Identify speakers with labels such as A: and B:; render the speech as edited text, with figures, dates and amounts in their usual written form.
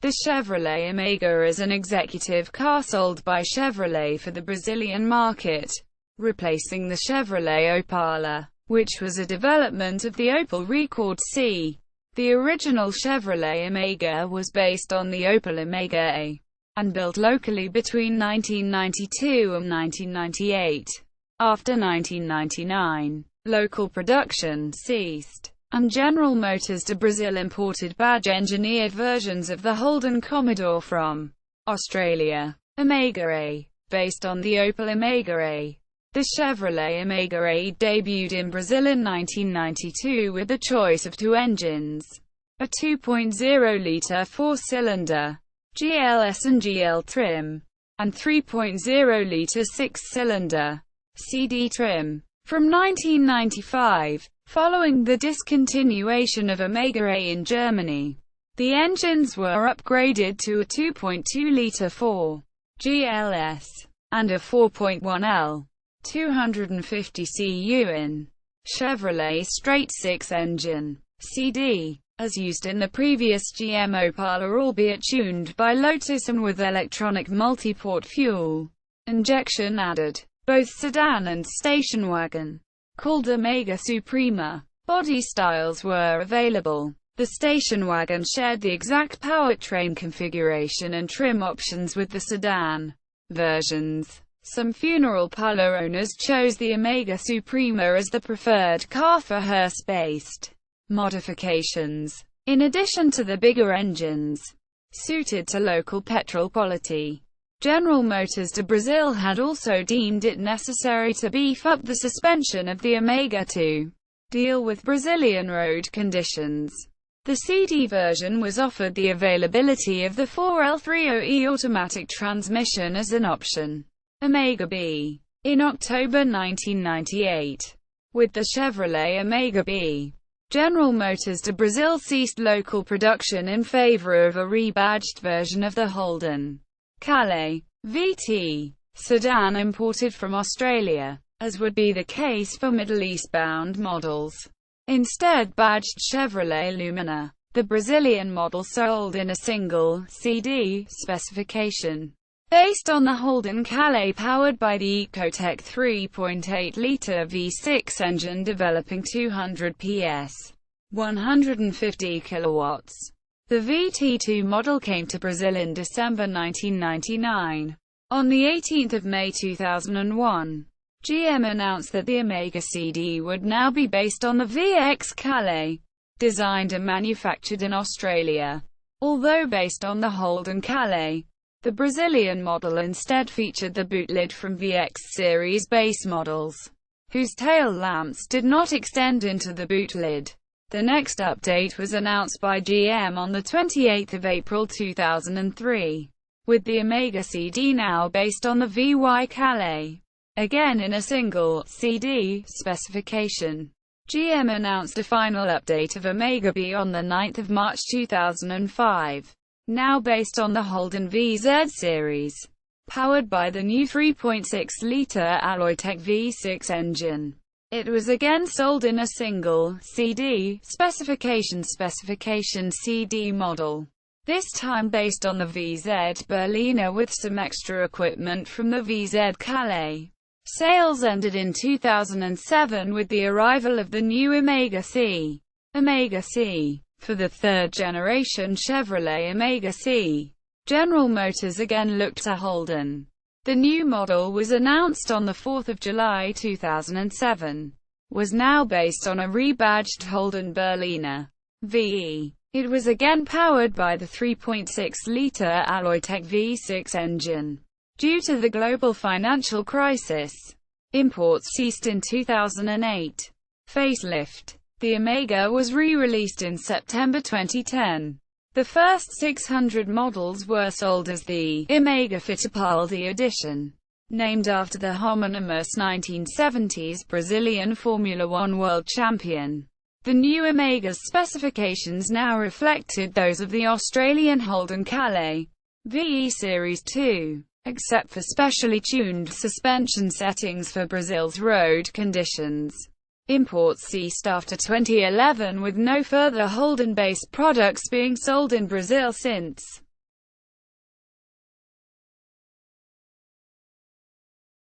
A: The Chevrolet Omega is an executive car sold by Chevrolet for the Brazilian market, replacing the Chevrolet Opala, which was a development of the Opel Rekord C. The original Chevrolet Omega was based on the Opel Omega A, and built locally between 1992 and 1998. After 1999, local production ceased, and General Motors de Brazil imported badge-engineered versions of the Holden Commodore from Australia. Omega A, based on the Opel Omega A. The Chevrolet Omega A debuted in Brazil in 1992 with a choice of two engines, a 2.0-litre four-cylinder GLS and GL trim, and 3.0-litre six-cylinder CD trim. From 1995, following the discontinuation of Omega A in Germany, the engines were upgraded to a 2.2-litre 4 GLS and a 4.1L 250 cu in Chevrolet straight six engine CD, as used in the previous GM Opala, albeit tuned by Lotus and with electronic multi-port fuel injection added. Both sedan and station wagon, called Omega Suprema, body styles were available. The station wagon shared the exact powertrain configuration and trim options with the sedan versions. Some funeral parlor owners chose the Omega Suprema as the preferred car for hearse-based modifications. In addition to the bigger engines, suited to local petrol quality, General Motors de Brazil had also deemed it necessary to beef up the suspension of the Omega to deal with Brazilian road conditions. The CD version was offered the availability of the 4L30E automatic transmission as an option. Omega B. In October 1998, with the Chevrolet Omega B, General Motors de Brazil ceased local production in favor of a rebadged version of the Holden Calais VT sedan imported from Australia, as would be the case for Middle East-bound models. Instead badged Chevrolet Lumina. The Brazilian model sold in a single CD specification, based on the Holden Calais, powered by the Ecotec 3.8-litre V6 engine developing 200 PS, 150 kilowatts. The VT2 model came to Brazil in December 1999. On 18 May 2001, GM announced that the Omega CD would now be based on the VX Calais, designed and manufactured in Australia. Although based on the Holden Calais, the Brazilian model instead featured the boot lid from VX series base models, whose tail lamps did not extend into the boot lid. The next update was announced by GM on 28 April 2003, with the Omega CD now based on the VY Calais. Again in a single CD specification, GM announced a final update of Omega B on 9 March 2005, now based on the Holden VZ series, powered by the new 3.6-litre Alloytec V6 engine. It was again sold in a single CD specification CD model, this time based on the VZ Berliner with some extra equipment from the VZ Calais. Sales ended in 2007 with the arrival of the new Omega C. Omega C. For the third-generation Chevrolet Omega C, General Motors again looked to Holden. The new model was announced on 4 July 2007, was now based on a rebadged Holden Berliner VE. It was again powered by the 3.6-litre Alloytec V6 engine. Due to the global financial crisis, imports ceased in 2008. Facelift. The Omega was re-released in September 2010. The first 600 models were sold as the Omega Fittipaldi edition, named after the homonymous 1970s Brazilian Formula One world champion. The new Omega's specifications now reflected those of the Australian Holden Calais VE Series 2, except for specially tuned suspension settings for Brazil's road conditions. Imports ceased after 2011, with no further Holden-based products being sold in Brazil since.